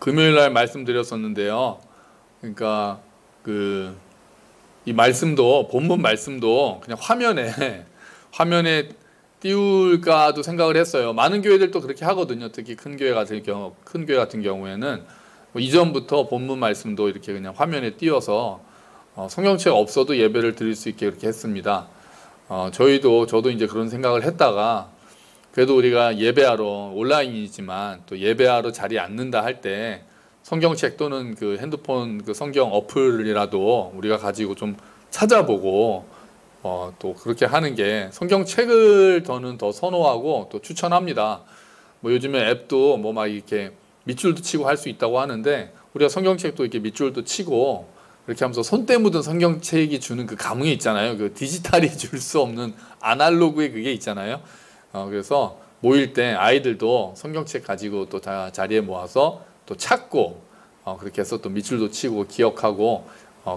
금요일 날 말씀드렸었는데요. 그러니까 이 말씀도 본문 말씀도 그냥 화면에 띄울까도 생각을 했어요. 많은 교회들도 그렇게 하거든요. 특히 큰 교회 같은 경우에는 뭐 이전부터 본문 말씀도 이렇게 그냥 화면에 띄워서 성경책 없어도 예배를 드릴 수 있게 그렇게 했습니다. 저도 이제 그런 생각을 했다가 그래도 우리가 예배하러 온라인이지만 또 예배하러 자리에 앉는다 할 때 성경책 또는 그 핸드폰 그 성경 어플이라도 우리가 가지고 좀 찾아보고 또 그렇게 하는 게 성경책을 저는 더 선호하고 또 추천합니다. 뭐 요즘에 앱도 뭐 막 이렇게 밑줄도 치고 할 수 있다고 하는데 우리가 성경책도 이렇게 밑줄도 치고 이렇게 하면서 손때 묻은 성경책이 주는 그 감흥이 있잖아요. 그 디지털이 줄 수 없는 아날로그의 그게 있잖아요. 그래서 모일 때 아이들도 성경책 가지고 또 다 자리에 모아서 또 찾고 그렇게 해서 또 밑줄도 치고 기억하고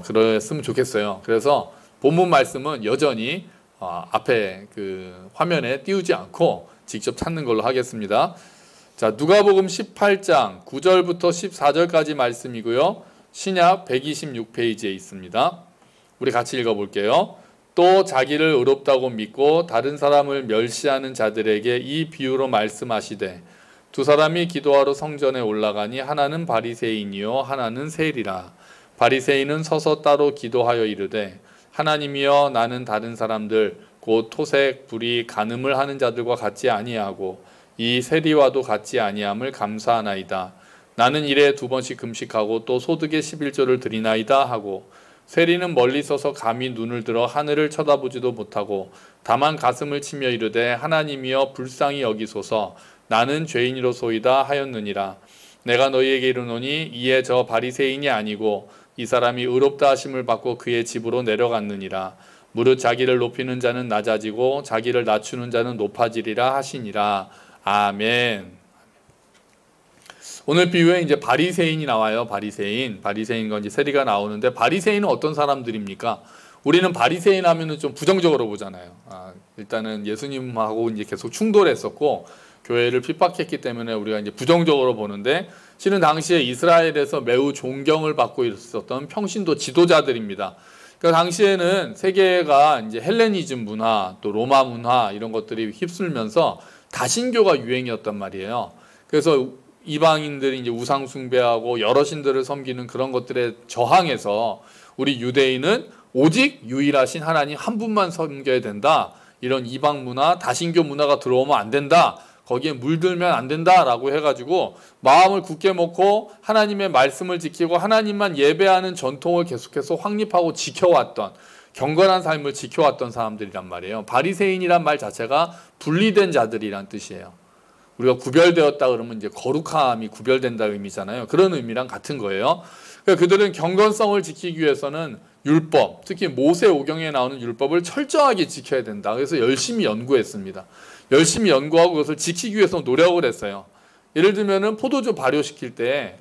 그랬으면 좋겠어요. 그래서 본문 말씀은 여전히 앞에 그 화면에 띄우지 않고 직접 찾는 걸로 하겠습니다. 자, 누가복음 18장 9절부터 14절까지 말씀이고요. 신약 126페이지에 있습니다. 우리 같이 읽어볼게요. 또 자기를 의롭다고 믿고 다른 사람을 멸시하는 자들에게 이 비유로 말씀하시되 두 사람이 기도하러 성전에 올라가니 하나는 바리새인이요 하나는 세리라. 바리새인은 서서 따로 기도하여 이르되 하나님이여 나는 다른 사람들 곧 토색, 불의, 간음을 하는 자들과 같지 아니하고 이 세리와도 같지 아니함을 감사하나이다. 나는 일에 2번씩 금식하고 또 소득의 11조를 드리나이다 하고 세리는 멀리 서서 감히 눈을 들어 하늘을 쳐다보지도 못하고 다만 가슴을 치며 이르되 하나님이여 불쌍히 여기소서 나는 죄인이로소이다 하였느니라. 내가 너희에게 이르노니 이에 저 바리새인이 아니고 이 사람이 의롭다 하심을 받고 그의 집으로 내려갔느니라. 무릇 자기를 높이는 자는 낮아지고 자기를 낮추는 자는 높아지리라 하시니라. 아멘. 오늘 비유에 이제 바리새인이 나와요. 바리새인과 이제 세리가 나오는데 바리새인은 어떤 사람들입니까? 우리는 바리새인 하면은 좀 부정적으로 보잖아요. 일단은 예수님하고 이제 계속 충돌했었고 교회를 핍박했기 때문에 우리가 이제 부정적으로 보는데 실은 당시에 이스라엘에서 매우 존경을 받고 있었던 평신도 지도자들입니다. 그러니까 당시에는 세계가 이제 헬레니즘 문화, 또 로마 문화 이런 것들이 휩쓸면서 다신교가 유행이었단 말이에요. 그래서 이방인들이 이제 우상 숭배하고 여러 신들을 섬기는 그런 것들에 저항해서 우리 유대인은 오직 유일하신 하나님 한 분만 섬겨야 된다. 이런 이방 문화, 다신교 문화가 들어오면 안 된다. 거기에 물들면 안 된다라고 해가지고 마음을 굳게 먹고 하나님의 말씀을 지키고 하나님만 예배하는 전통을 계속해서 확립하고 지켜왔던 경건한 삶을 지켜왔던 사람들이란 말이에요. 바리새인이란 말 자체가 분리된 자들이란 뜻이에요. 우리가 구별되었다 그러면 이제 거룩함이 구별된다 의미잖아요. 그런 의미랑 같은 거예요. 그러니까 그들은 경건성을 지키기 위해서는 율법, 특히 모세오경에 나오는 율법을 철저하게 지켜야 된다. 그래서 열심히 연구했습니다. 열심히 연구하고 그것을 지키기 위해서 노력을 했어요. 예를 들면은 포도주 발효시킬 때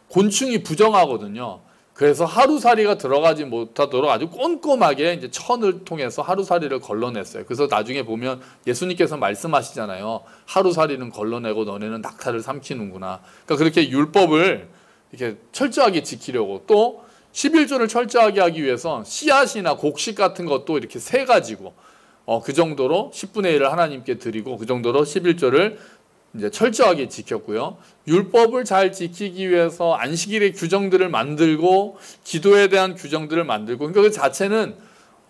곤충이 부정하거든요. 그래서 하루살이가 들어가지 못하도록 아주 꼼꼼하게 이제 천을 통해서 하루살이를 걸러냈어요. 그래서 나중에 보면 예수님께서 말씀하시잖아요. 하루살이는 걸러내고 너네는 낙타를 삼키는구나. 그러니까 그렇게 율법을 이렇게 철저하게 지키려고 또 11조를 철저하게 하기 위해서 씨앗이나 곡식 같은 것도 이렇게 세 가지고 그 정도로 10분의 1을 하나님께 드리고 그 정도로 11조를 이제 철저하게 지켰고요. 율법을 잘 지키기 위해서 안식일의 규정들을 만들고 기도에 대한 규정들을 만들고 그러니까 그 자체는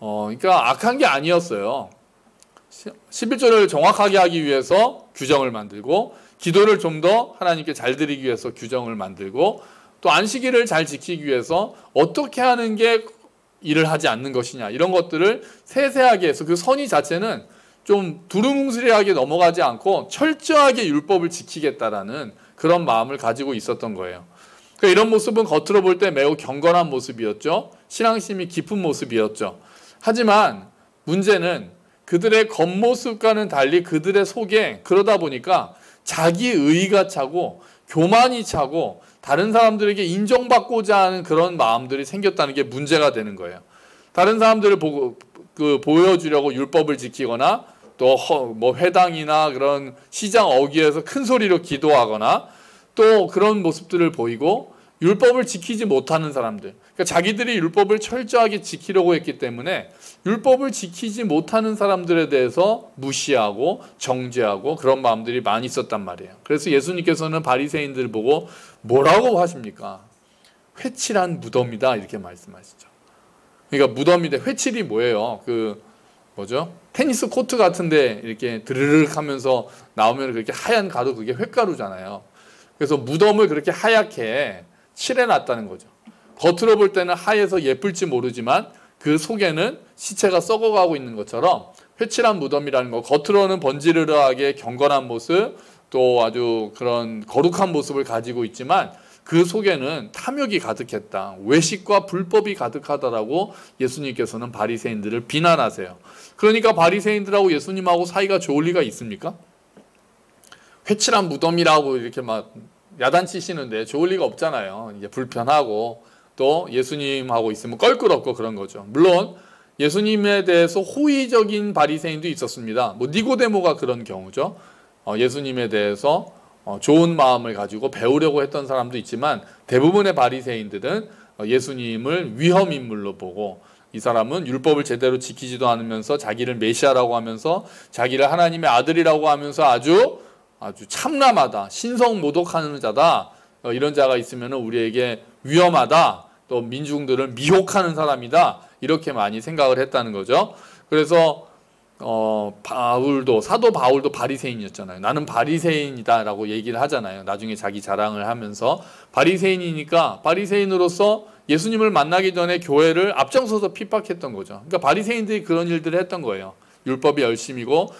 그러니까 악한 게 아니었어요. 11조를 정확하게 하기 위해서 규정을 만들고 기도를 좀 더 하나님께 잘 드리기 위해서 규정을 만들고 또 안식일을 잘 지키기 위해서 어떻게 하는 게 일을 하지 않는 것이냐 이런 것들을 세세하게 해서 그 선의 자체는 좀 두루뭉술하게 넘어가지 않고 철저하게 율법을 지키겠다라는 그런 마음을 가지고 있었던 거예요. 그러니까 이런 모습은 겉으로 볼 때 매우 경건한 모습이었죠. 신앙심이 깊은 모습이었죠. 하지만 문제는 그들의 겉모습과는 달리 그들의 속에 그러다 보니까 자기의가 차고 교만이 차고 다른 사람들에게 인정받고자 하는 그런 마음들이 생겼다는 게 문제가 되는 거예요. 다른 사람들을 보여주려고 율법을 지키거나 또 뭐 회당이나 그런 시장 어귀에서 큰 소리로 기도하거나 또 그런 모습들을 보이고 율법을 지키지 못하는 사람들, 그러니까 자기들이 율법을 철저하게 지키려고 했기 때문에 율법을 지키지 못하는 사람들에 대해서 무시하고 정죄하고 그런 마음들이 많이 있었단 말이에요. 그래서 예수님께서는 바리새인들 보고 뭐라고 하십니까? 회칠한 무덤이다 이렇게 말씀하시죠. 그러니까 무덤인데 회칠이 뭐예요? 뭐죠? 테니스 코트 같은데 이렇게 드르륵 하면서 나오면 그렇게 하얀 가루, 그게 횟가루잖아요. 그래서 무덤을 그렇게 하얗게 칠해놨다는 거죠. 겉으로 볼 때는 하얘서 예쁠지 모르지만 그 속에는 시체가 썩어가고 있는 것처럼 회칠한 무덤이라는 거, 겉으로는 번지르르하게 경건한 모습, 또 아주 그런 거룩한 모습을 가지고 있지만 그 속에는 탐욕이 가득했다, 외식과 불법이 가득하다라고 예수님께서는 바리새인들을 비난하세요. 그러니까 바리새인들하고 예수님하고 사이가 좋을 리가 있습니까? 회칠한 무덤이라고 이렇게 막 야단치시는데 좋을 리가 없잖아요. 이제 불편하고 또 예수님하고 있으면 껄끄럽고 그런 거죠. 물론 예수님에 대해서 호의적인 바리새인도 있었습니다. 뭐 니고데모가 그런 경우죠. 예수님에 대해서 좋은 마음을 가지고 배우려고 했던 사람도 있지만 대부분의 바리새인들은 예수님을 위험 인물로 보고 이 사람은 율법을 제대로 지키지도 않으면서 자기를 메시아라고 하면서 자기를 하나님의 아들이라고 하면서 아주 참람하다, 신성모독하는 자다, 이런 자가 있으면 우리에게 위험하다, 또 민중들을 미혹하는 사람이다, 이렇게 많이 생각을 했다는 거죠. 그래서 사도 바울도 바리새인이었잖아요. 나는 바리새인이다라고 얘기를 하잖아요. 나중에 자기 자랑을 하면서 바리새인이니까 바리새인으로서 예수님을 만나기 전에 교회를 앞장서서 핍박했던 거죠. 그러니까 바리새인들이 그런 일들을 했던 거예요. 율법이 열심이고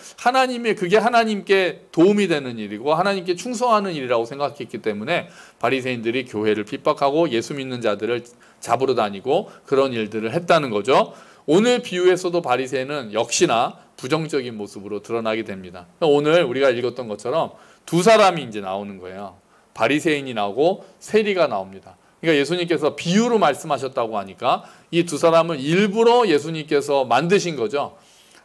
그게 하나님께 도움이 되는 일이고 하나님께 충성하는 일이라고 생각했기 때문에 바리새인들이 교회를 핍박하고 예수 믿는 자들을 잡으러 다니고 그런 일들을 했다는 거죠. 오늘 비유에서도 바리새인은 역시나 부정적인 모습으로 드러나게 됩니다. 오늘 우리가 읽었던 것처럼 두 사람이 이제 나오는 거예요. 바리새인이 나오고 세리가 나옵니다. 그러니까 예수님께서 비유로 말씀하셨다고 하니까 이 두 사람을 일부러 예수님께서 만드신 거죠.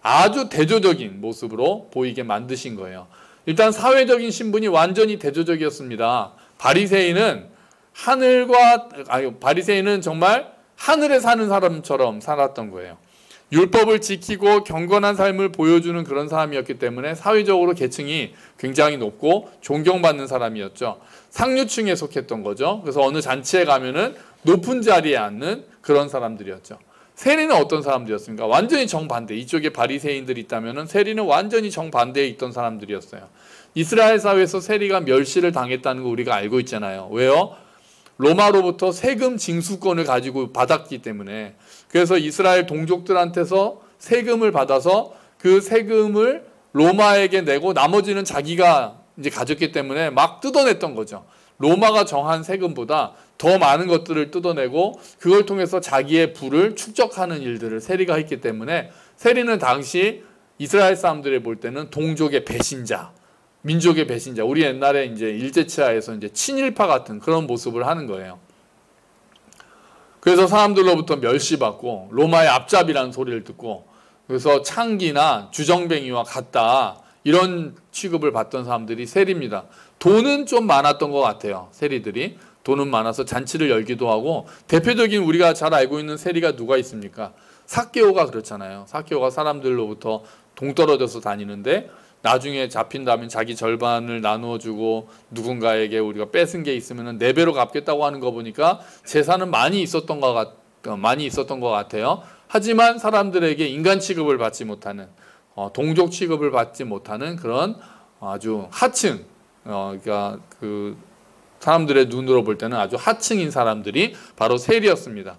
아주 대조적인 모습으로 보이게 만드신 거예요. 일단 사회적인 신분이 완전히 대조적이었습니다. 바리새인은 정말 하늘에 사는 사람처럼 살았던 거예요. 율법을 지키고 경건한 삶을 보여주는 그런 사람이었기 때문에 사회적으로 계층이 굉장히 높고 존경받는 사람이었죠. 상류층에 속했던 거죠. 그래서 어느 잔치에 가면은 높은 자리에 앉는 그런 사람들이었죠. 세리는 어떤 사람들이었습니까? 완전히 정반대. 이쪽에 바리새인들이 있다면 세리는 완전히 정반대에 있던 사람들이었어요. 이스라엘 사회에서 세리가 멸시를 당했다는 거 우리가 알고 있잖아요. 왜요? 로마로부터 세금 징수권을 가지고 받았기 때문에. 그래서 이스라엘 동족들한테서 세금을 받아서 그 세금을 로마에게 내고 나머지는 자기가 이제 가졌기 때문에 막 뜯어냈던 거죠. 로마가 정한 세금보다 더 많은 것들을 뜯어내고 그걸 통해서 자기의 부를 축적하는 일들을 세리가 했기 때문에 세리는 당시 이스라엘 사람들이 볼 때는 동족의 배신자, 민족의 배신자. 우리 옛날에 이제 일제치하에서 이제 친일파 같은 그런 모습을 하는 거예요. 그래서 사람들로부터 멸시받고 로마의 앞잡이라는 소리를 듣고 그래서 창기나 주정뱅이와 같다 이런 취급을 받던 사람들이 세리입니다. 돈은 좀 많았던 것 같아요. 세리들이 돈은 많아서 잔치를 열기도 하고 대표적인 우리가 잘 알고 있는 세리가 누가 있습니까? 삭개오가 그렇잖아요. 삭개오가 사람들로부터 동떨어져서 다니는데 나중에 잡힌다면 자기 절반을 나누어주고 누군가에게 우리가 뺏은 게 있으면 4배로 갚겠다고 하는 거 보니까 재산은 많이 있었던 것 같아요. 하지만 사람들에게 인간 취급을 받지 못하는 동족 취급을 받지 못하는 그런 아주 하층, 그러니까 그 사람들의 눈으로 볼 때는 아주 하층인 사람들이 바로 세리였습니다.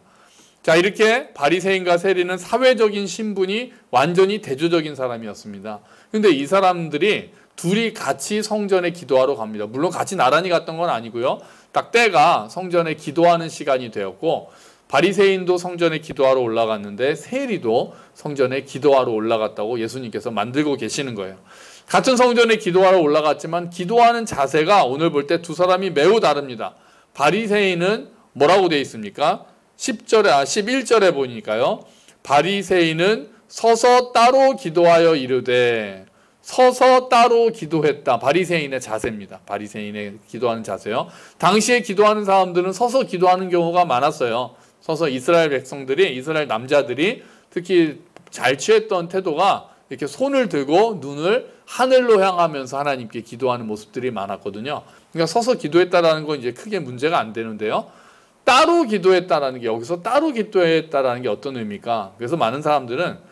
자, 이렇게 바리새인과 세리는 사회적인 신분이 완전히 대조적인 사람이었습니다. 근데 이 사람들이 둘이 같이 성전에 기도하러 갑니다. 물론 같이 나란히 갔던 건 아니고요. 딱 때가 성전에 기도하는 시간이 되었고 바리새인도 성전에 기도하러 올라갔는데 세리도 성전에 기도하러 올라갔다고 예수님께서 만들고 계시는 거예요. 같은 성전에 기도하러 올라갔지만 기도하는 자세가 오늘 볼 때 두 사람이 매우 다릅니다. 바리새인은 뭐라고 되어 있습니까? 11절에 보니까요. 바리새인은 서서 따로 기도하여 이르되 서서 따로 기도했다. 바리새인의 자세입니다. 바리새인의 기도하는 자세요. 당시에 기도하는 사람들은 서서 기도하는 경우가 많았어요. 서서 이스라엘 백성들이, 이스라엘 남자들이 특히 잘 취했던 태도가 이렇게 손을 들고 눈을 하늘로 향하면서 하나님께 기도하는 모습들이 많았거든요. 그러니까 서서 기도했다라는 건 이제 크게 문제가 안 되는데요. 따로 기도했다라는 게, 여기서 따로 기도했다라는 게 어떤 의미일까? 그래서 많은 사람들은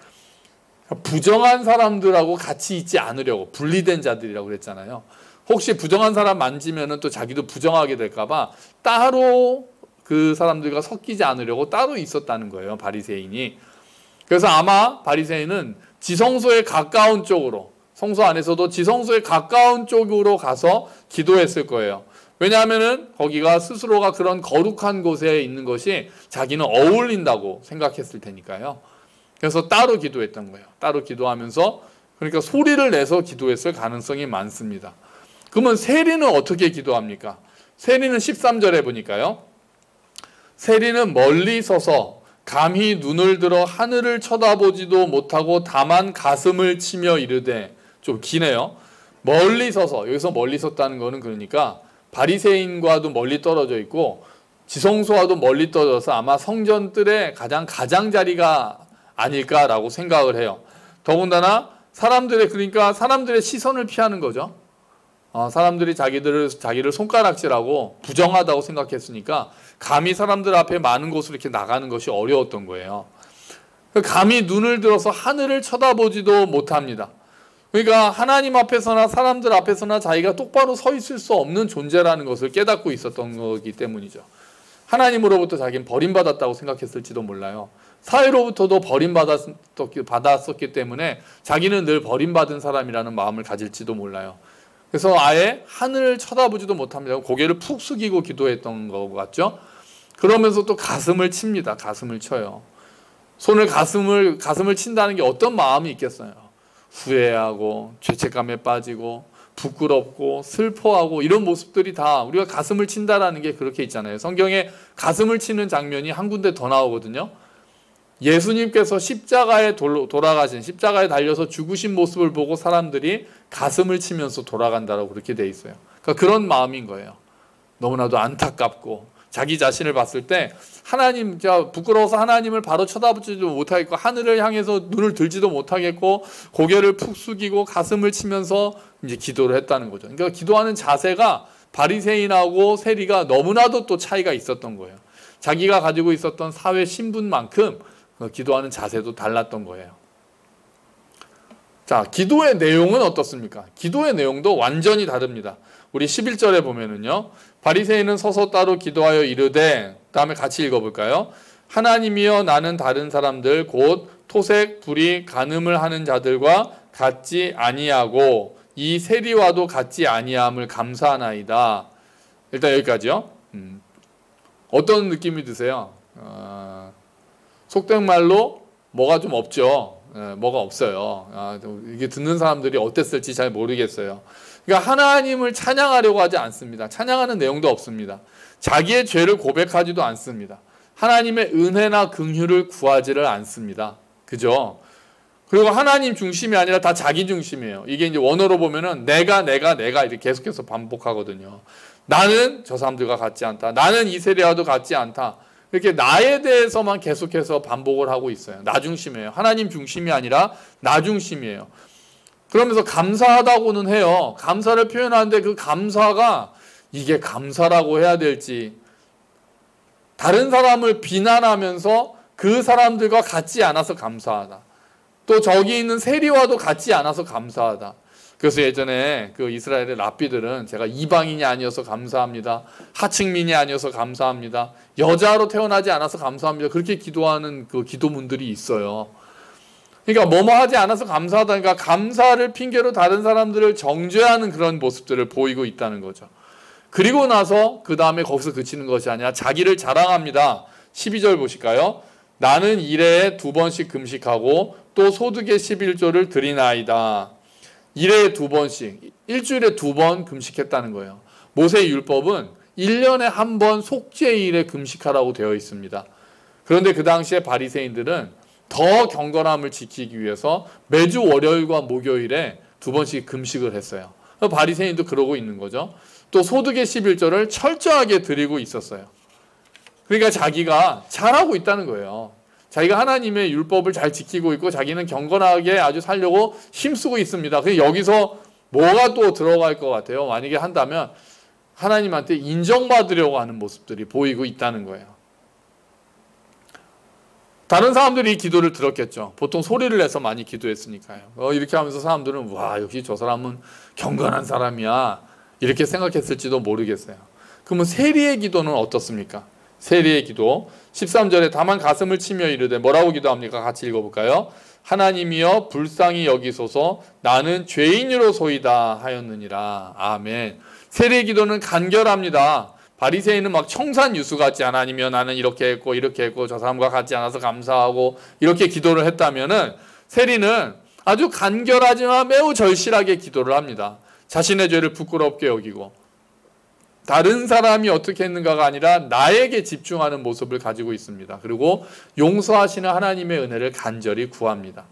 부정한 사람들하고 같이 있지 않으려고, 분리된 자들이라고 그랬잖아요. 혹시 부정한 사람 만지면은 또 자기도 부정하게 될까봐 따로 그 사람들과 섞이지 않으려고 따로 있었다는 거예요, 바리새인이. 그래서 아마 바리새인은 지성소에 가까운 쪽으로, 성소 안에서도 지성소에 가까운 쪽으로 가서 기도했을 거예요. 왜냐하면은 거기가 스스로가 그런 거룩한 곳에 있는 것이 자기는 어울린다고 생각했을 테니까요. 그래서 따로 기도했던 거예요. 따로 기도하면서, 그러니까 소리를 내서 기도했을 가능성이 많습니다. 그러면 세리는 어떻게 기도합니까? 세리는 13절에 보니까요. 세리는 멀리 서서 감히 눈을 들어 하늘을 쳐다보지도 못하고 다만 가슴을 치며 이르되, 좀 기네요. 멀리 서서, 여기서 멀리 섰다는 거는 그러니까 바리새인과도 멀리 떨어져 있고 지성소와도 멀리 떨어져서 아마 성전뜰의 가장 가장자리가 아닐까라고 생각을 해요. 더군다나 그러니까 사람들의 시선을 피하는 거죠. 사람들이 자기를 손가락질하고 부정하다고 생각했으니까 감히 사람들 앞에 많은 곳으로 이렇게 나가는 것이 어려웠던 거예요. 감히 눈을 들어서 하늘을 쳐다보지도 못합니다. 그러니까 하나님 앞에서나 사람들 앞에서나 자기가 똑바로 서 있을 수 없는 존재라는 것을 깨닫고 있었던 거기 때문이죠. 하나님으로부터 자기는 버림받았다고 생각했을지도 몰라요. 사회로부터도 버림받았었기 때문에 자기는 늘 버림받은 사람이라는 마음을 가질지도 몰라요. 그래서 아예 하늘을 쳐다보지도 못합니다. 고개를 푹 숙이고 기도했던 것 같죠. 그러면서 또 가슴을 칩니다. 가슴을 쳐요. 가슴을 친다는 게 어떤 마음이 있겠어요. 후회하고 죄책감에 빠지고 부끄럽고 슬퍼하고 이런 모습들이 다 우리가 가슴을 친다라는 게 그렇게 있잖아요. 성경에 가슴을 치는 장면이 한 군데 더 나오거든요. 예수님께서 십자가에 달려서 죽으신 모습을 보고 사람들이 가슴을 치면서 돌아간다라고 그렇게 돼 있어요. 그러니까 그런 마음인 거예요. 너무나도 안타깝고 자기 자신을 봤을 때 부끄러워서 하나님을 바로 쳐다보지도 못하겠고 하늘을 향해서 눈을 들지도 못하겠고 고개를 푹 숙이고 가슴을 치면서 이제 기도를 했다는 거죠. 그러니까 기도하는 자세가 바리새인하고 세리가 너무나도 또 차이가 있었던 거예요. 자기가 가지고 있었던 사회 신분만큼 기도하는 자세도 달랐던 거예요. 자, 기도의 내용은 어떻습니까? 기도의 내용도 완전히 다릅니다. 우리 11절에 보면은요. 바리새인은 서서 따로 기도하여 이르되, 다음에 같이 읽어볼까요? 하나님이여 나는 다른 사람들 곧 토색, 불의, 간음을 하는 자들과 같지 아니하고 이 세리와도 같지 아니함을 감사하나이다. 일단 여기까지요. 어떤 느낌이 드세요? 속된 말로 뭐가 좀 없죠. 뭐가 없어요. 이게 듣는 사람들이 어땠을지 잘 모르겠어요. 그러니까 하나님을 찬양하려고 하지 않습니다. 찬양하는 내용도 없습니다. 자기의 죄를 고백하지도 않습니다. 하나님의 은혜나 긍휼을 구하지를 않습니다. 그죠? 그리고 하나님 중심이 아니라 다 자기 중심이에요. 이게 이제 원어로 보면은 내가 이렇게 계속해서 반복하거든요. 나는 저 사람들과 같지 않다. 나는 이 세대와도 같지 않다. 이렇게 나에 대해서만 계속해서 반복을 하고 있어요. 나 중심이에요. 하나님 중심이 아니라 나 중심이에요. 그러면서 감사하다고는 해요. 감사를 표현하는데 그 감사가 이게 감사라고 해야 될지, 다른 사람을 비난하면서 그 사람들과 같지 않아서 감사하다. 또 저기 있는 세리와도 같지 않아서 감사하다. 그래서 예전에 그 이스라엘의 랍비들은 제가 이방인이 아니어서 감사합니다. 하층민이 아니어서 감사합니다. 여자로 태어나지 않아서 감사합니다. 그렇게 기도하는 그 기도문들이 있어요. 그러니까 뭐뭐 하지 않아서 감사하다니까 감사를 핑계로 다른 사람들을 정죄하는 그런 모습들을 보이고 있다는 거죠. 그리고 나서 그 다음에 거기서 그치는 것이 아니라 자기를 자랑합니다. 12절 보실까요? 나는 일해에 2번씩 금식하고 또 소득의 11조를 드리나이다. 일해에 2번씩, 일주일에 2번 금식했다는 거예요. 모세의 율법은 1년에 1번 속죄일에 금식하라고 되어 있습니다. 그런데 그 당시에 바리새인들은 더 경건함을 지키기 위해서 매주 월요일과 목요일에 2번씩 금식을 했어요. 바리새인도 그러고 있는 거죠. 또 소득의 11조를 철저하게 드리고 있었어요. 그러니까 자기가 잘하고 있다는 거예요. 자기가 하나님의 율법을 잘 지키고 있고 자기는 경건하게 아주 살려고 힘쓰고 있습니다. 근데 여기서 뭐가 또 들어갈 것 같아요? 만약에 한다면 하나님한테 인정받으려고 하는 모습들이 보이고 있다는 거예요. 다른 사람들이 이 기도를 들었겠죠. 보통 소리를 내서 많이 기도했으니까요. 이렇게 하면서 사람들은 와, 역시 저 사람은 경건한 사람이야, 이렇게 생각했을지도 모르겠어요. 그러면 세리의 기도는 어떻습니까? 세리의 기도 13절에 다만 가슴을 치며 이르되 뭐라고 기도합니까? 같이 읽어볼까요? 하나님이여 불쌍히 여기소서 나는 죄인으로소이다 하였느니라. 아멘. 세리의 기도는 간결합니다. 바리새인은 막 청산유수 같지, 하나님이여 나는 이렇게 했고 이렇게 했고 저 사람과 같지 않아서 감사하고 이렇게 기도를 했다면은, 세리는 아주 간결하지만 매우 절실하게 기도를 합니다. 자신의 죄를 부끄럽게 여기고 다른 사람이 어떻게 했는가가 아니라 나에게 집중하는 모습을 가지고 있습니다. 그리고 용서하시는 하나님의 은혜를 간절히 구합니다.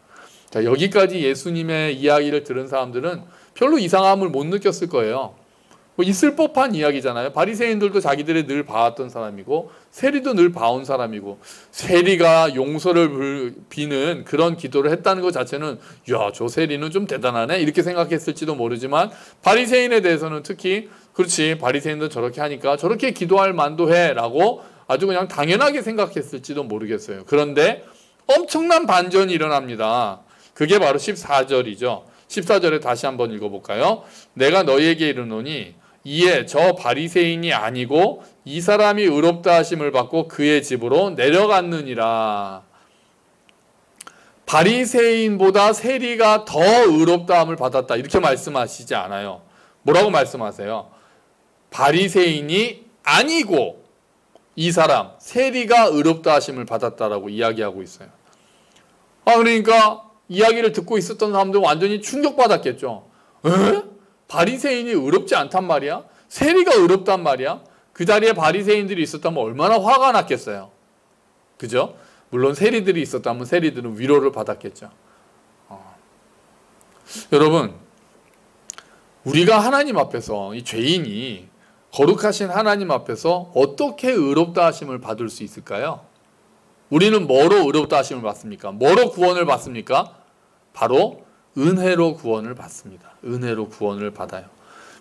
자, 여기까지 예수님의 이야기를 들은 사람들은 별로 이상함을 못 느꼈을 거예요. 뭐 있을 법한 이야기잖아요. 바리새인들도 자기들이 늘 봐왔던 사람이고 세리도 늘 봐온 사람이고, 세리가 용서를 비는 그런 기도를 했다는 것 자체는 야, 저 세리는 좀 대단하네 이렇게 생각했을지도 모르지만, 바리새인에 대해서는 특히 그렇지, 바리새인도 저렇게 하니까 저렇게 기도할 만도 해 라고 아주 그냥 당연하게 생각했을지도 모르겠어요. 그런데 엄청난 반전이 일어납니다. 그게 바로 14절이죠. 14절에 다시 한번 읽어볼까요? 내가 너희에게 이르노니 이에 저 바리새인이 아니고 이 사람이 의롭다 하심을 받고 그의 집으로 내려갔느니라. 바리새인보다 세리가 더 의롭다함을 받았다 이렇게 말씀하시지 않아요. 뭐라고 말씀하세요? 바리새인이 아니고 이 사람 세리가 의롭다 하심을 받았다라고 이야기하고 있어요. 그러니까 이야기를 듣고 있었던 사람들은 완전히 충격받았겠죠. 에? 바리새인이 의롭지 않단 말이야? 세리가 의롭단 말이야? 그 자리에 바리새인들이 있었다면 얼마나 화가 났겠어요. 그죠? 물론 세리들이 있었다면 세리들은 위로를 받았겠죠. 여러분, 우리가 하나님 앞에서, 이 죄인이 거룩하신 하나님 앞에서 어떻게 의롭다 하심을 받을 수 있을까요? 우리는 뭐로 의롭다 하심을 받습니까? 뭐로 구원을 받습니까? 바로 은혜로 구원을 받습니다. 은혜로 구원을 받아요.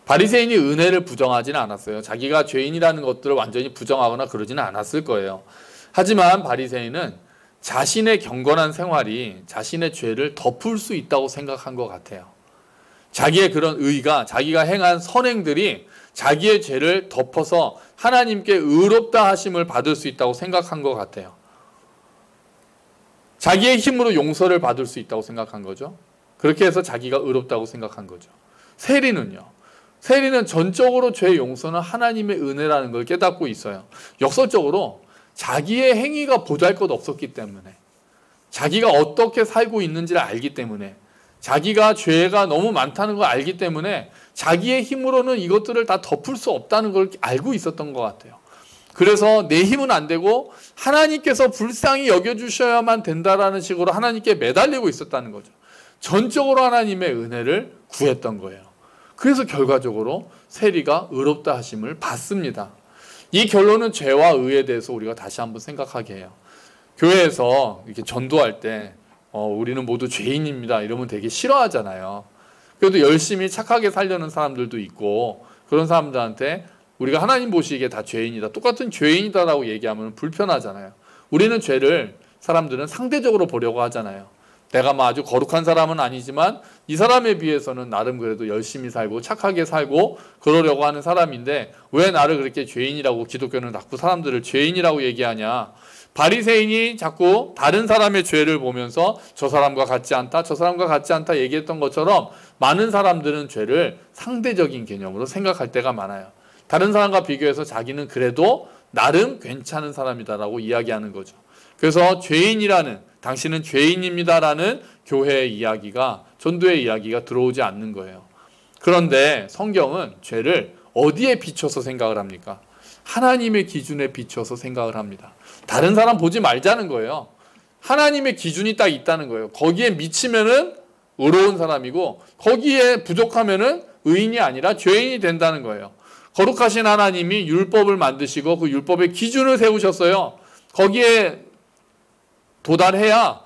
바리새인이 은혜를 부정하지는 않았어요. 자기가 죄인이라는 것들을 완전히 부정하거나 그러지는 않았을 거예요. 하지만 바리새인은 자신의 경건한 생활이 자신의 죄를 덮을 수 있다고 생각한 것 같아요. 자기의 그런 의가, 자기가 행한 선행들이 자기의 죄를 덮어서 하나님께 의롭다 하심을 받을 수 있다고 생각한 것 같아요. 자기의 힘으로 용서를 받을 수 있다고 생각한 거죠. 그렇게 해서 자기가 의롭다고 생각한 거죠. 세리는요. 세리는 전적으로 죄 용서는 하나님의 은혜라는 걸 깨닫고 있어요. 역설적으로 자기의 행위가 보잘것없었기 때문에, 자기가 어떻게 살고 있는지를 알기 때문에, 자기가 죄가 너무 많다는 걸 알기 때문에 자기의 힘으로는 이것들을 다 덮을 수 없다는 걸 알고 있었던 것 같아요. 그래서 내 힘은 안 되고 하나님께서 불쌍히 여겨주셔야만 된다라는 식으로 하나님께 매달리고 있었다는 거죠. 전적으로 하나님의 은혜를 구했던 거예요. 그래서 결과적으로 세리가 의롭다 하심을 받습니다. 이 결론은 죄와 의에 대해서 우리가 다시 한번 생각하게 해요. 교회에서 이렇게 전도할 때 우리는 모두 죄인입니다 이러면 되게 싫어하잖아요. 그래도 열심히 착하게 살려는 사람들도 있고, 그런 사람들한테 우리가 하나님 보시기에 다 죄인이다, 똑같은 죄인이다라고 얘기하면 불편하잖아요. 우리는 죄를, 사람들은 상대적으로 보려고 하잖아요. 내가 뭐 아주 거룩한 사람은 아니지만 이 사람에 비해서는 나름 그래도 열심히 살고 착하게 살고 그러려고 하는 사람인데 왜 나를 그렇게 죄인이라고, 기독교는 자꾸 사람들을 죄인이라고 얘기하냐. 바리새인이 자꾸 다른 사람의 죄를 보면서 저 사람과 같지 않다, 저 사람과 같지 않다 얘기했던 것처럼 많은 사람들은 죄를 상대적인 개념으로 생각할 때가 많아요. 다른 사람과 비교해서 자기는 그래도 나름 괜찮은 사람이다라고 이야기하는 거죠. 그래서 죄인이라는, 당신은 죄인입니다라는 교회의 이야기가, 전도의 이야기가 들어오지 않는 거예요. 그런데 성경은 죄를 어디에 비춰서 생각을 합니까? 하나님의 기준에 비춰서 생각을 합니다. 다른 사람 보지 말자는 거예요. 하나님의 기준이 딱 있다는 거예요. 거기에 미치면은 의로운 사람이고 거기에 부족하면은 의인이 아니라 죄인이 된다는 거예요. 거룩하신 하나님이 율법을 만드시고 그 율법의 기준을 세우셨어요. 거기에 도달해야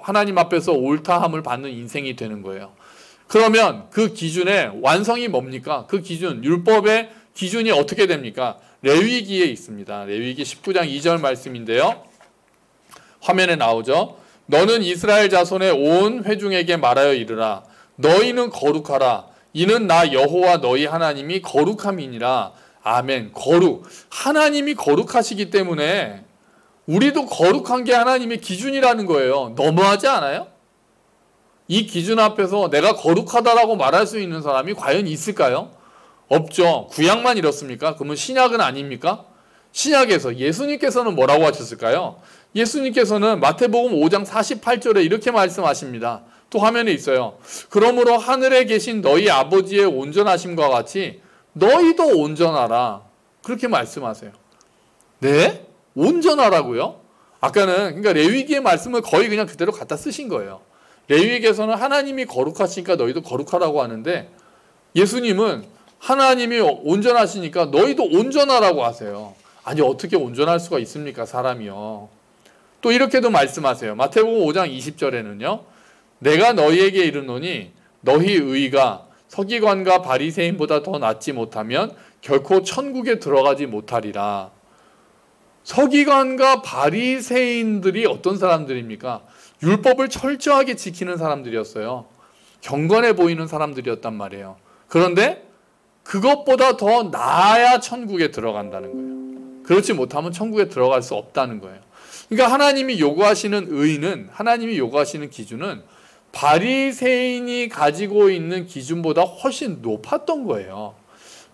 하나님 앞에서 옳다함을 받는 인생이 되는 거예요. 그러면 그 기준의 완성이 뭡니까? 그 기준, 율법의 기준이 어떻게 됩니까? 레위기에 있습니다. 레위기 19장 2절 말씀인데요. 화면에 나오죠. 너는 이스라엘 자손의 온 회중에게 말하여 이르라. 너희는 거룩하라. 이는 나 여호와 너희 하나님이 거룩함이니라. 아멘. 거룩. 하나님이 거룩하시기 때문에 우리도 거룩한 게 하나님의 기준이라는 거예요. 너무하지 않아요? 이 기준 앞에서 내가 거룩하다라고 말할 수 있는 사람이 과연 있을까요? 없죠. 구약만 이렇습니까? 그러면 신약은 아닙니까? 신약에서 예수님께서는 뭐라고 하셨을까요? 예수님께서는 마태복음 5장 48절에 이렇게 말씀하십니다. 또 화면에 있어요. 그러므로 하늘에 계신 너희 아버지의 온전하심과 같이 너희도 온전하라. 그렇게 말씀하세요. 네? 온전하라고요? 아까는 그러니까 레위기의 말씀을 거의 그냥 그대로 갖다 쓰신 거예요. 레위기에서는 하나님이 거룩하시니까 너희도 거룩하라고 하는데 예수님은 하나님이 온전하시니까 너희도 온전하라고 하세요. 아니 어떻게 온전할 수가 있습니까? 사람이요. 또 이렇게도 말씀하세요. 마태복음 5장 20절에는요. 내가 너희에게 이르노니 너희 의가 서기관과 바리새인보다 더 낫지 못하면 결코 천국에 들어가지 못하리라. 서기관과 바리새인들이 어떤 사람들입니까? 율법을 철저하게 지키는 사람들이었어요. 경건해 보이는 사람들이었단 말이에요. 그런데 그것보다 더 나아야 천국에 들어간다는 거예요. 그렇지 못하면 천국에 들어갈 수 없다는 거예요. 그러니까 하나님이 요구하시는 의는, 하나님이 요구하시는 기준은 바리새인이 가지고 있는 기준보다 훨씬 높았던 거예요.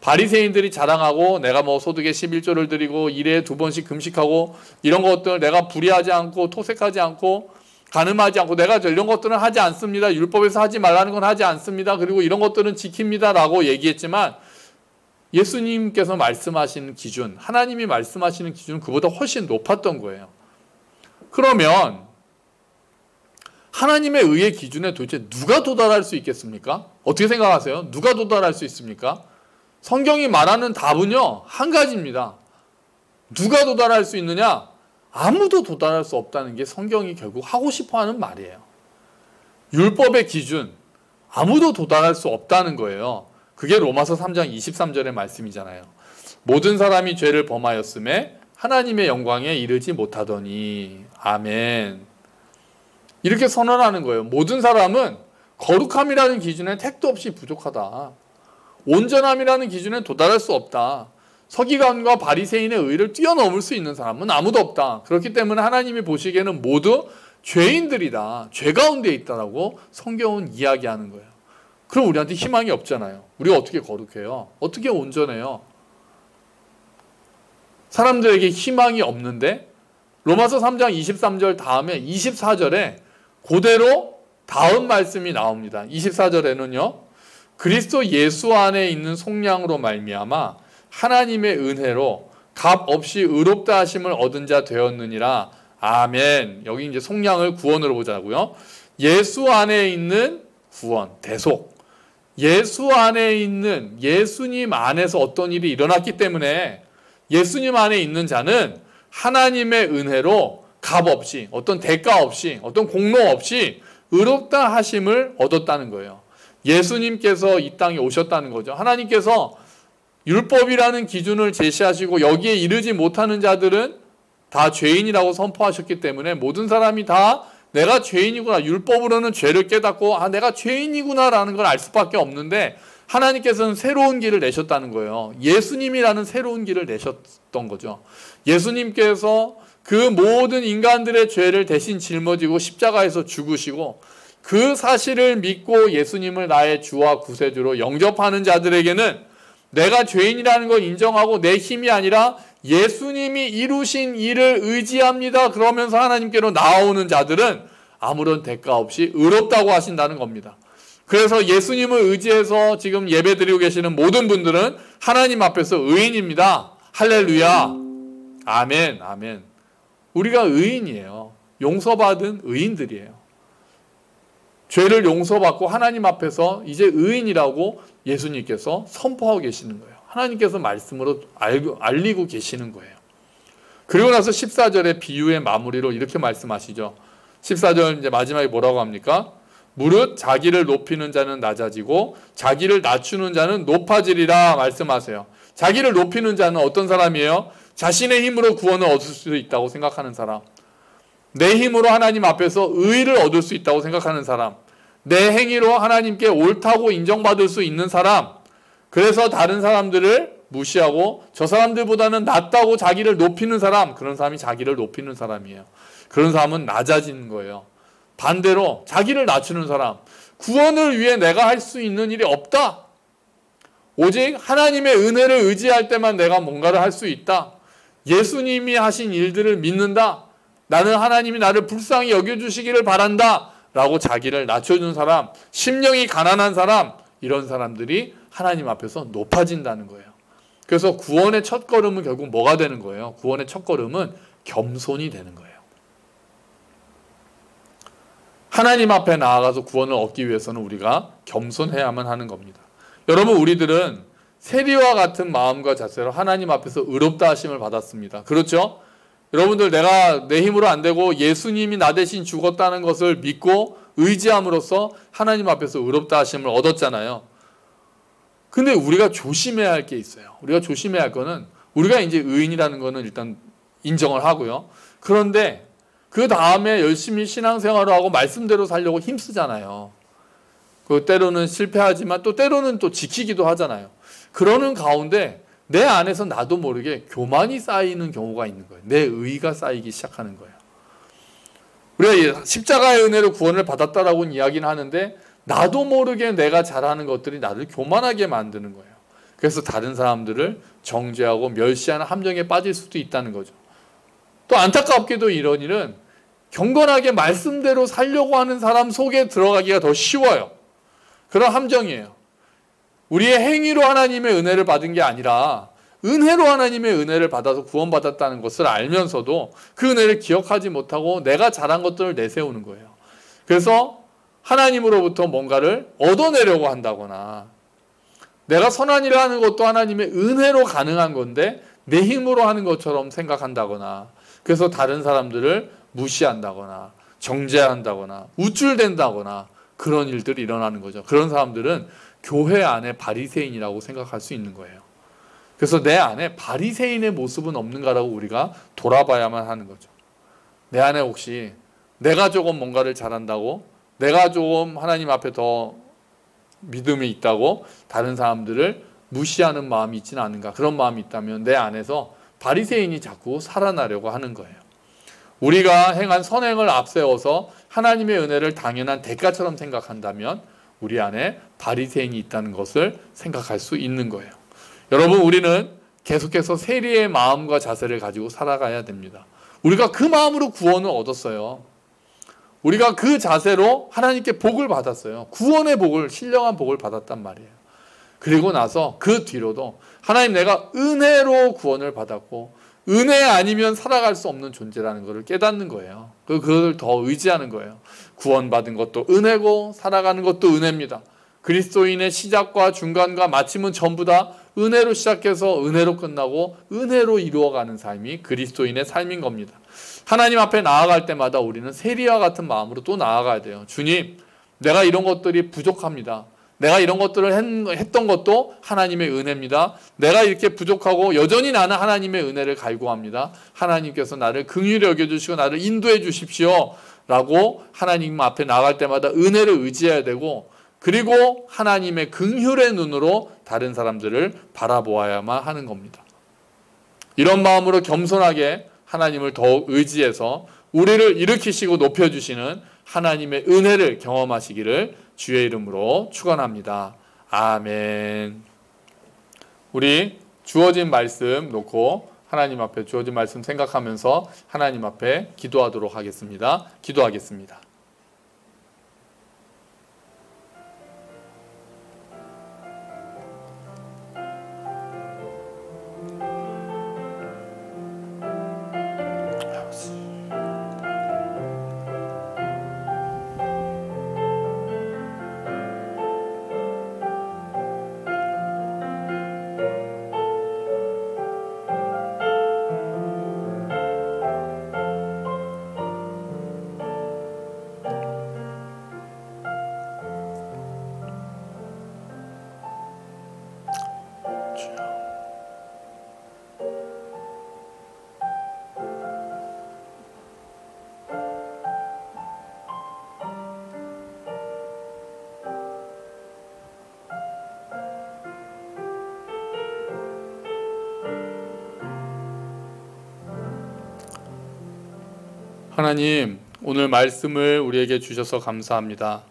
바리새인들이 자랑하고 내가 뭐 소득의 11조를 드리고 일에 2번씩 금식하고 이런 것들 내가 불의하지 않고 토색하지 않고 간음하지 않고 내가 이런 것들은 하지 않습니다. 율법에서 하지 말라는 건 하지 않습니다. 그리고 이런 것들은 지킵니다 라고 얘기했지만 예수님께서 말씀하시는 기준, 하나님이 말씀하시는 기준은 그보다 훨씬 높았던 거예요. 그러면 하나님의 의의 기준에 도대체 누가 도달할 수 있겠습니까? 어떻게 생각하세요? 누가 도달할 수 있습니까? 성경이 말하는 답은요, 한 가지입니다. 누가 도달할 수 있느냐? 아무도 도달할 수 없다는 게 성경이 결국 하고 싶어 하는 말이에요. 율법의 기준, 아무도 도달할 수 없다는 거예요. 그게 로마서 3장 23절의 말씀이잖아요. 모든 사람이 죄를 범하였음에 하나님의 영광에 이르지 못하더니. 아멘. 이렇게 선언하는 거예요. 모든 사람은 거룩함이라는 기준에 택도 없이 부족하다. 온전함이라는 기준에 도달할 수 없다. 서기관과 바리새인의 의를 뛰어넘을 수 있는 사람은 아무도 없다. 그렇기 때문에 하나님이 보시기에는 모두 죄인들이다. 죄 가운데 있다라고 성경은 이야기하는 거예요. 그럼 우리한테 희망이 없잖아요. 우리가 어떻게 거룩해요? 어떻게 온전해요? 사람들에게 희망이 없는데 로마서 3장 23절 다음에 24절에 그대로 다음 말씀이 나옵니다. 24절에는요. 그리스도 예수 안에 있는 속량으로 말미암아 하나님의 은혜로 값 없이 의롭다 하심을 얻은 자 되었느니라. 아멘. 여기 이제 속량을 구원으로 보자고요. 예수 안에 있는 구원, 대속. 예수 안에 있는 예수님 안에서 어떤 일이 일어났기 때문에 예수님 안에 있는 자는 하나님의 은혜로 값 없이 어떤 대가 없이 어떤 공로 없이 의롭다 하심을 얻었다는 거예요. 예수님께서 이 땅에 오셨다는 거죠. 하나님께서 율법이라는 기준을 제시하시고 여기에 이르지 못하는 자들은 다 죄인이라고 선포하셨기 때문에 모든 사람이 다 내가 죄인이구나, 율법으로는 죄를 깨닫고 내가 죄인이구나 라는 걸 알 수밖에 없는데 하나님께서는 새로운 길을 내셨다는 거예요. 예수님이라는 새로운 길을 내셨던 거죠. 예수님께서 그 모든 인간들의 죄를 대신 짊어지고 십자가에서 죽으시고 그 사실을 믿고 예수님을 나의 주와 구세주로 영접하는 자들에게는 내가 죄인이라는 걸 인정하고 내 힘이 아니라 예수님이 이루신 일을 의지합니다. 그러면서 하나님께로 나아오는 자들은 아무런 대가 없이 의롭다고 하신다는 겁니다. 그래서 예수님을 의지해서 지금 예배드리고 계시는 모든 분들은 하나님 앞에서 의인입니다. 할렐루야. 아멘, 아멘. 우리가 의인이에요. 용서받은 의인들이에요. 죄를 용서받고 하나님 앞에서 이제 의인이라고 예수님께서 선포하고 계시는 거예요. 하나님께서 말씀으로 알리고 계시는 거예요. 그리고 나서 14절의 비유의 마무리로 이렇게 말씀하시죠. 14절 이제 마지막에 뭐라고 합니까? 무릇 자기를 높이는 자는 낮아지고 자기를 낮추는 자는 높아지리라 말씀하세요. 자기를 높이는 자는 어떤 사람이에요? 자신의 힘으로 구원을 얻을 수 있다고 생각하는 사람. 내 힘으로 하나님 앞에서 의를 얻을 수 있다고 생각하는 사람. 내 행위로 하나님께 옳다고 인정받을 수 있는 사람. 그래서 다른 사람들을 무시하고 저 사람들보다는 낫다고 자기를 높이는 사람. 그런 사람이 자기를 높이는 사람이에요. 그런 사람은 낮아지는 거예요. 반대로 자기를 낮추는 사람. 구원을 위해 내가 할 수 있는 일이 없다. 오직 하나님의 은혜를 의지할 때만 내가 뭔가를 할 수 있다. 예수님이 하신 일들을 믿는다. 나는 하나님이 나를 불쌍히 여겨주시기를 바란다. 라고 자기를 낮춰준 사람, 심령이 가난한 사람, 이런 사람들이 하나님 앞에서 높아진다는 거예요. 그래서 구원의 첫걸음은 결국 뭐가 되는 거예요? 구원의 첫걸음은 겸손이 되는 거예요. 하나님 앞에 나아가서 구원을 얻기 위해서는 우리가 겸손해야만 하는 겁니다. 여러분, 우리들은 세리와 같은 마음과 자세로 하나님 앞에서 의롭다 하심을 받았습니다. 그렇죠? 여러분들, 내가 내 힘으로 안 되고 예수님이 나 대신 죽었다는 것을 믿고 의지함으로써 하나님 앞에서 의롭다 하심을 얻었잖아요. 근데 우리가 조심해야 할 게 있어요. 우리가 조심해야 할 거는, 우리가 이제 의인이라는 거는 일단 인정을 하고요. 그런데 그 다음에 열심히 신앙생활을 하고 말씀대로 살려고 힘쓰잖아요. 그 때로는 실패하지만 또 때로는 또 지키기도 하잖아요. 그러는 가운데 내 안에서 나도 모르게 교만이 쌓이는 경우가 있는 거예요. 내 의의가 쌓이기 시작하는 거예요. 우리가 십자가의 은혜로 구원을 받았다라고는 이야기는 하는데 나도 모르게 내가 잘하는 것들이 나를 교만하게 만드는 거예요. 그래서 다른 사람들을 정죄하고 멸시하는 함정에 빠질 수도 있다는 거죠. 또 안타깝게도 이런 일은 경건하게 말씀대로 살려고 하는 사람 속에 들어가기가 더 쉬워요. 그런 함정이에요. 우리의 행위로 하나님의 은혜를 받은 게 아니라 은혜로 하나님의 은혜를 받아서 구원받았다는 것을 알면서도 그 은혜를 기억하지 못하고 내가 잘한 것들을 내세우는 거예요. 그래서 하나님으로부터 뭔가를 얻어내려고 한다거나, 내가 선한 일을 하는 것도 하나님의 은혜로 가능한 건데 내 힘으로 하는 것처럼 생각한다거나, 그래서 다른 사람들을 무시한다거나 정죄한다거나 우쭐댄다거나 그런 일들이 일어나는 거죠. 그런 사람들은 교회 안에 바리새인이라고 생각할 수 있는 거예요. 그래서 내 안에 바리새인의 모습은 없는가라고 우리가 돌아봐야만 하는 거죠. 내 안에 혹시 내가 조금 뭔가를 잘한다고, 내가 조금 하나님 앞에 더 믿음이 있다고 다른 사람들을 무시하는 마음이 있지는 않은가. 그런 마음이 있다면 내 안에서 바리새인이 자꾸 살아나려고 하는 거예요. 우리가 행한 선행을 앞세워서 하나님의 은혜를 당연한 대가처럼 생각한다면 우리 안에 바리새인이 있다는 것을 생각할 수 있는 거예요. 여러분, 우리는 계속해서 세리의 마음과 자세를 가지고 살아가야 됩니다. 우리가 그 마음으로 구원을 얻었어요. 우리가 그 자세로 하나님께 복을 받았어요. 구원의 복을, 신령한 복을 받았단 말이에요. 그리고 나서 그 뒤로도 하나님, 내가 은혜로 구원을 받았고 은혜 아니면 살아갈 수 없는 존재라는 것을 깨닫는 거예요. 그걸 더 의지하는 거예요. 구원받은 것도 은혜고 살아가는 것도 은혜입니다. 그리스도인의 시작과 중간과 마침은 전부 다 은혜로 시작해서 은혜로 끝나고 은혜로 이루어가는 삶이 그리스도인의 삶인 겁니다. 하나님 앞에 나아갈 때마다 우리는 세리와 같은 마음으로 또 나아가야 돼요. 주님, 내가 이런 것들이 부족합니다. 내가 이런 것들을 했던 것도 하나님의 은혜입니다. 내가 이렇게 부족하고 여전히 나는 하나님의 은혜를 갈구합니다. 하나님께서 나를 긍휼히 여겨주시고 나를 인도해 주십시오 라고 하나님 앞에 나갈 때마다 은혜를 의지해야 되고, 그리고 하나님의 긍휼의 눈으로 다른 사람들을 바라보아야만 하는 겁니다. 이런 마음으로 겸손하게 하나님을 더욱 의지해서 우리를 일으키시고 높여주시는 하나님의 은혜를 경험하시기를 주의 이름으로 축원합니다. 아멘. 우리 주어진 말씀 놓고 하나님 앞에 주어진 말씀 생각하면서 하나님 앞에 기도하도록 하겠습니다. 기도하겠습니다. 하나님, 오늘 말씀을 우리에게 주셔서 감사합니다.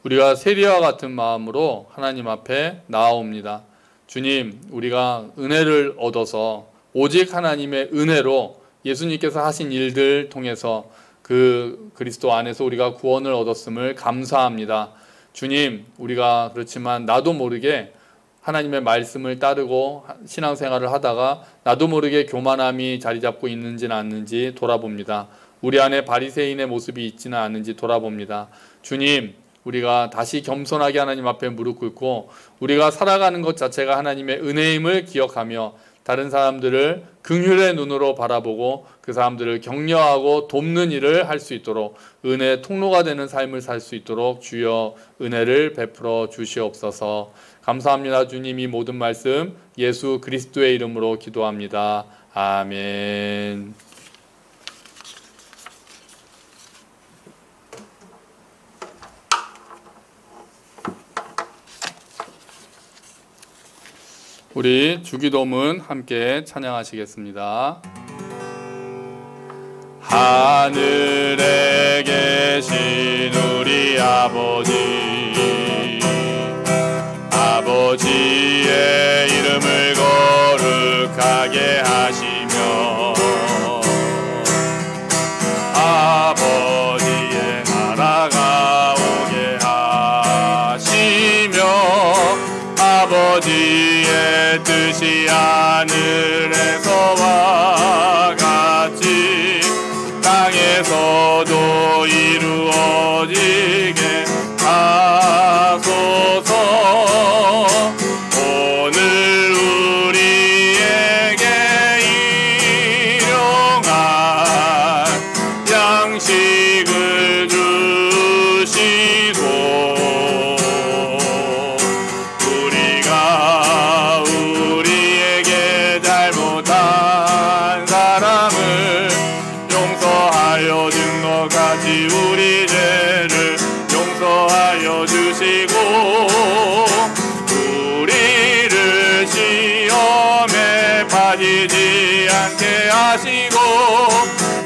우리가 세리와 같은 마음으로 하나님 앞에 나아옵니다. 주님, 우리가 은혜를 얻어서 오직 하나님의 은혜로 예수님께서 하신 일들 통해서 그 그리스도 안에서 우리가 구원을 얻었음을 감사합니다. 주님, 우리가 그렇지만 나도 모르게 하나님의 말씀을 따르고 신앙생활을 하다가 나도 모르게 교만함이 자리 잡고 있는지는 않는지 돌아봅니다. 우리 안에 바리새인의 모습이 있지는 않은지 돌아봅니다. 주님, 우리가 다시 겸손하게 하나님 앞에 무릎 꿇고 우리가 살아가는 것 자체가 하나님의 은혜임을 기억하며 다른 사람들을 긍휼의 눈으로 바라보고 그 사람들을 격려하고 돕는 일을 할 수 있도록 은혜의 통로가 되는 삶을 살 수 있도록 주여 은혜를 베풀어 주시옵소서. 감사합니다. 주님, 이 모든 말씀 예수 그리스도의 이름으로 기도합니다. 아멘. 우리 주기도문 함께 찬양하시겠습니다. 하늘에 계신 우리 아버지, 아버지의 이름을 거룩하게 하시며 아버지의 나라가 오게 하시며 아버지의 뜻이 하늘에서와 같이 땅에서도 이루어지게 하소서. 오늘 우리에게 일용할 양식을 주시고 우리가 우리에게 잘못한 사람을 용서하여 준 것 같이 우리 죄를 용서하여 주시고 우리를 시험에 빠지지 않게 하시고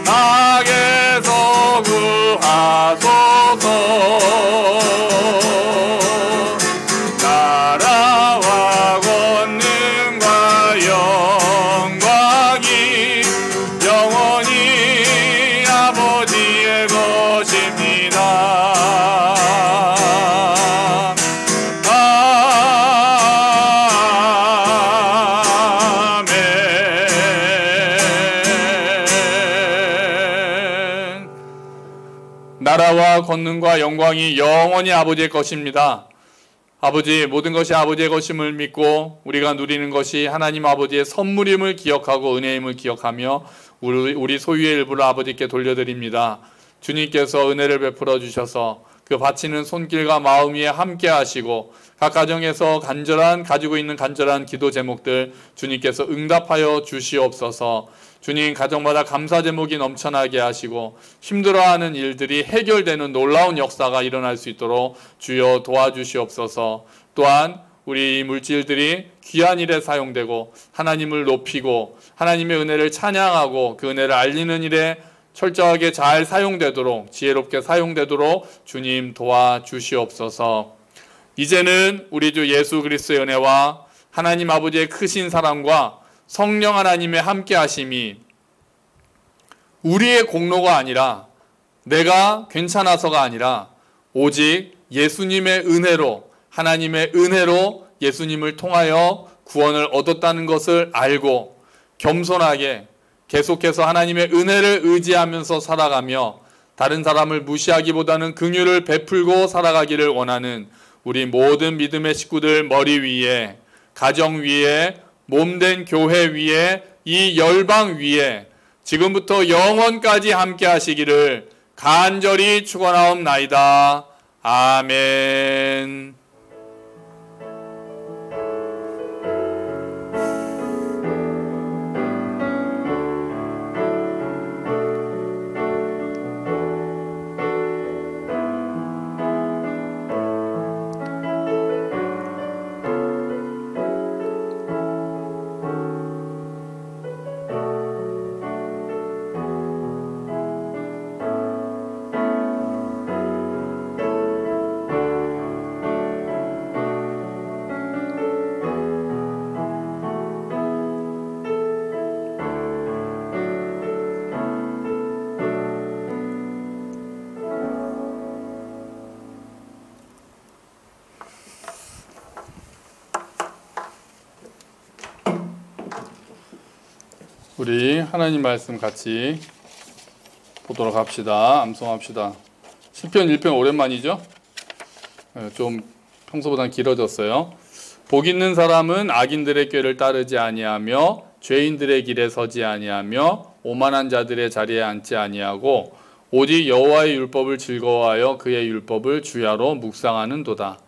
악에서 구하소서. 나라와 권능과 영광이 영원히 아버지의 것입니다. 아멘. 나라와 권능과 영광이 영원히 아버지의 것입니다. 아버지, 모든 것이 아버지의 것임을 믿고 우리가 누리는 것이 하나님 아버지의 선물임을 기억하고 은혜임을 기억하며 우리 소유의 일부를 아버지께 돌려드립니다. 주님께서 은혜를 베풀어 주셔서 그 바치는 손길과 마음 위에 함께 하시고 각 가정에서 가지고 있는 간절한 기도 제목들 주님께서 응답하여 주시옵소서. 주님, 가정마다 감사 제목이 넘쳐나게 하시고 힘들어하는 일들이 해결되는 놀라운 역사가 일어날 수 있도록 주여 도와주시옵소서. 또한 우리 물질들이 귀한 일에 사용되고 하나님을 높이고 하나님의 은혜를 찬양하고 그 은혜를 알리는 일에 철저하게 잘 사용되도록 지혜롭게 사용되도록 주님 도와주시옵소서. 이제는 우리 주 예수 그리스도의 은혜와 하나님 아버지의 크신 사랑과 성령 하나님의 함께 하심이 우리의 공로가 아니라 내가 괜찮아서가 아니라 오직 예수님의 은혜로 하나님의 은혜로 예수님을 통하여 구원을 얻었다는 것을 알고 겸손하게 계속해서 하나님의 은혜를 의지하면서 살아가며 다른 사람을 무시하기보다는 긍휼을 베풀고 살아가기를 원하는 우리 모든 믿음의 식구들 머리 위에, 가정 위에, 몸된 교회 위에, 이 열방 위에 지금부터 영원까지 함께 하시기를 간절히 축원하옵나이다. 아멘. 우리 하나님 말씀 같이 보도록 합시다. 암송합시다. 시편 1편 오랜만이죠? 좀 평소보다 길어졌어요. 복 있는 사람은 악인들의 꾀를 따르지 아니하며 죄인들의 길에 서지 아니하며 오만한 자들의 자리에 앉지 아니하고 오직 여호와의 율법을 즐거워하여 그의 율법을 주야로 묵상하는도다.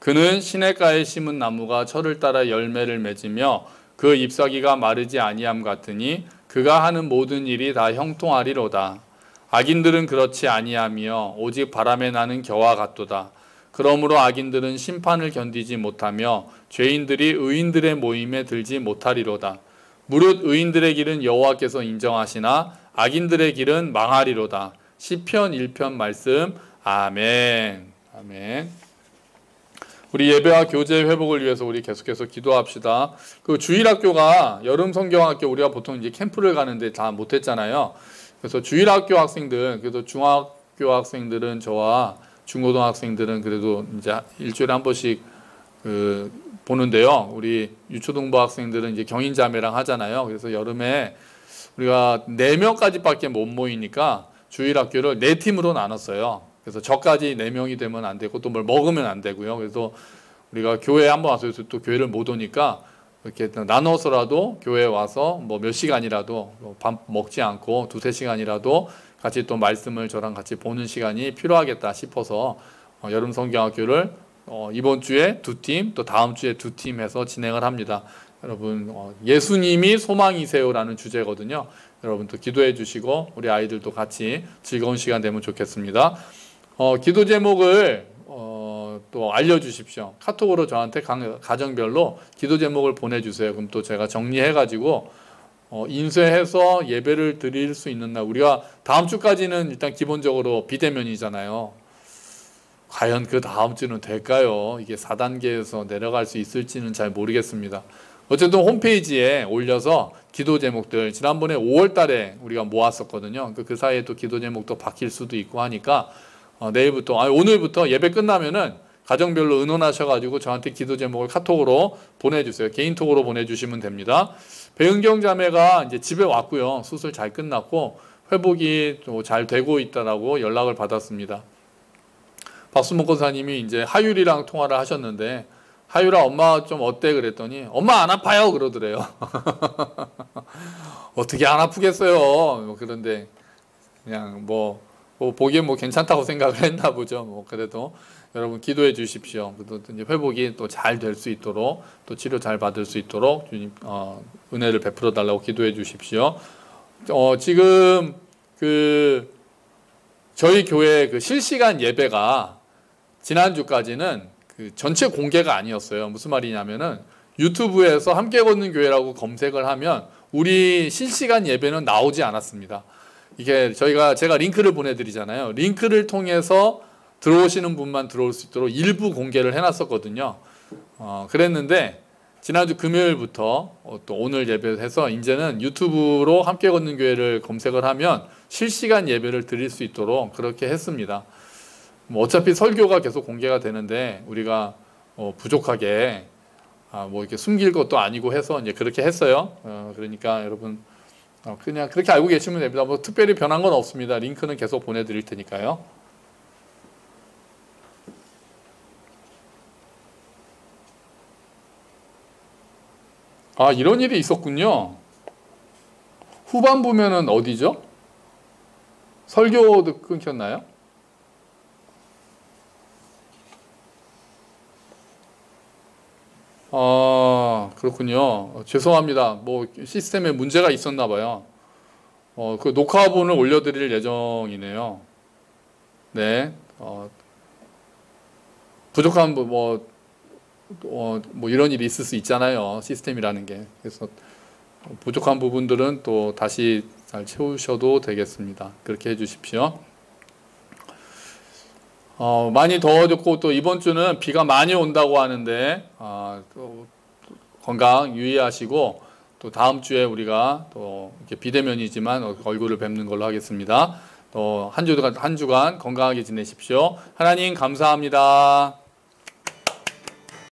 그는 시냇가에 심은 나무가 철을 따라 열매를 맺으며 그 잎사귀가 마르지 아니함 같으니 그가 하는 모든 일이 다 형통하리로다. 악인들은 그렇지 아니하며 오직 바람에 나는 겨와 같도다. 그러므로 악인들은 심판을 견디지 못하며 죄인들이 의인들의 모임에 들지 못하리로다. 무릇 의인들의 길은 여호와께서 인정하시나 악인들의 길은 망하리로다. 시편 1편 말씀. 아멘. 아멘. 우리 예배와 교제 회복을 위해서 우리 계속해서 기도합시다. 그 주일학교가 여름 성경학교 우리가 보통 이제 캠프를 가는데 다 못했잖아요. 그래서 주일학교 학생들, 그래도 중학교 학생들은 저와 중고등학생들은 그래도 이제 일주일에 한 번씩 보는데요. 우리 유초등부 학생들은 이제 경인자매랑 하잖아요. 그래서 여름에 우리가 4명까지밖에 못 모이니까 주일학교를 4팀으로 나눴어요. 그래서 저까지 4명이 되면 안 되고 또 뭘 먹으면 안 되고요. 그래서 우리가 교회에 한번 와서 또 교회를 못 오니까 이렇게 나눠서라도 교회에 와서 뭐 몇 시간이라도 밥 먹지 않고 2-3시간이라도 같이 또 말씀을 저랑 같이 보는 시간이 필요하겠다 싶어서 여름 성경학교를 이번 주에 2팀 또 다음 주에 2팀 해서 진행을 합니다. 여러분 예수님이 소망이세요라는 주제거든요. 여러분 또 기도해 주시고 우리 아이들도 같이 즐거운 시간 되면 좋겠습니다. 기도 제목을 또 알려주십시오. 카톡으로 저한테 가정별로 기도 제목을 보내주세요. 그럼 또 제가 정리해가지고 인쇄해서 예배를 드릴 수 있는 날, 우리가 다음 주까지는 일단 기본적으로 비대면이잖아요. 과연 그 다음 주는 될까요? 이게 4단계에서 내려갈 수 있을지는 잘 모르겠습니다. 어쨌든 홈페이지에 올려서 기도 제목들, 지난번에 5월 달에 우리가 모았었거든요. 그 사이에 또 기도 제목도 바뀔 수도 있고 하니까 내일부터, 오늘부터 예배 끝나면은 가정별로 의논하셔가지고 저한테 기도 제목을 카톡으로 보내주세요. 개인톡으로 보내주시면 됩니다. 배은경 자매가 이제 집에 왔고요. 수술 잘 끝났고 회복이 잘 되고 있다라고 연락을 받았습니다. 박수목 권사님이 이제 하율이랑 통화를 하셨는데, 하율아 엄마 좀 어때? 그랬더니 엄마 안 아파요 그러더래요. 어떻게 안 아프겠어요. 그런데 그냥 보기엔 괜찮다고 생각을 했나 보죠. 그래도 여러분 기도해 주십시오. 그래도 이제 회복이 또 잘 될 수 있도록, 또 치료 잘 받을 수 있도록 주님 은혜를 베풀어 달라고 기도해 주십시오. 지금 저희 교회 실시간 예배가 지난주까지는 전체 공개가 아니었어요. 무슨 말이냐면은 유튜브에서 함께 걷는 교회라고 검색을 하면 우리 실시간 예배는 나오지 않았습니다. 이게 제가 링크를 보내드리잖아요. 링크를 통해서 들어오시는 분만 들어올 수 있도록 일부 공개를 해놨었거든요. 그랬는데 지난주 금요일부터 또 오늘 예배해서 이제는 유튜브로 함께 걷는 교회를 검색을 하면 실시간 예배를 드릴 수 있도록 그렇게 했습니다. 어차피 설교가 계속 공개가 되는데 우리가 부족하게 이렇게 숨길 것도 아니고 해서 이제 그렇게 했어요. 그러니까 여러분 그냥 그렇게 알고 계시면 됩니다. 특별히 변한 건 없습니다. 링크는 계속 보내드릴 테니까요. 이런 일이 있었군요. 후반부면은 어디죠? 설교도 끊겼나요? 그렇군요. 죄송합니다. 시스템에 문제가 있었나 봐요. 그 녹화본을 올려드릴 예정이네요. 네. 부족한 이런 일이 있을 수 있잖아요. 시스템이라는 게. 그래서 부족한 부분들은 또 다시 잘 채우셔도 되겠습니다. 그렇게 해주십시오. 많이 더워졌고 또 이번 주는 비가 많이 온다고 하는데 또 건강 유의하시고 또 다음 주에 우리가 또 이렇게 비대면이지만 얼굴을 뵙는 걸로 하겠습니다. 또 한 주간 건강하게 지내십시오. 하나님 감사합니다.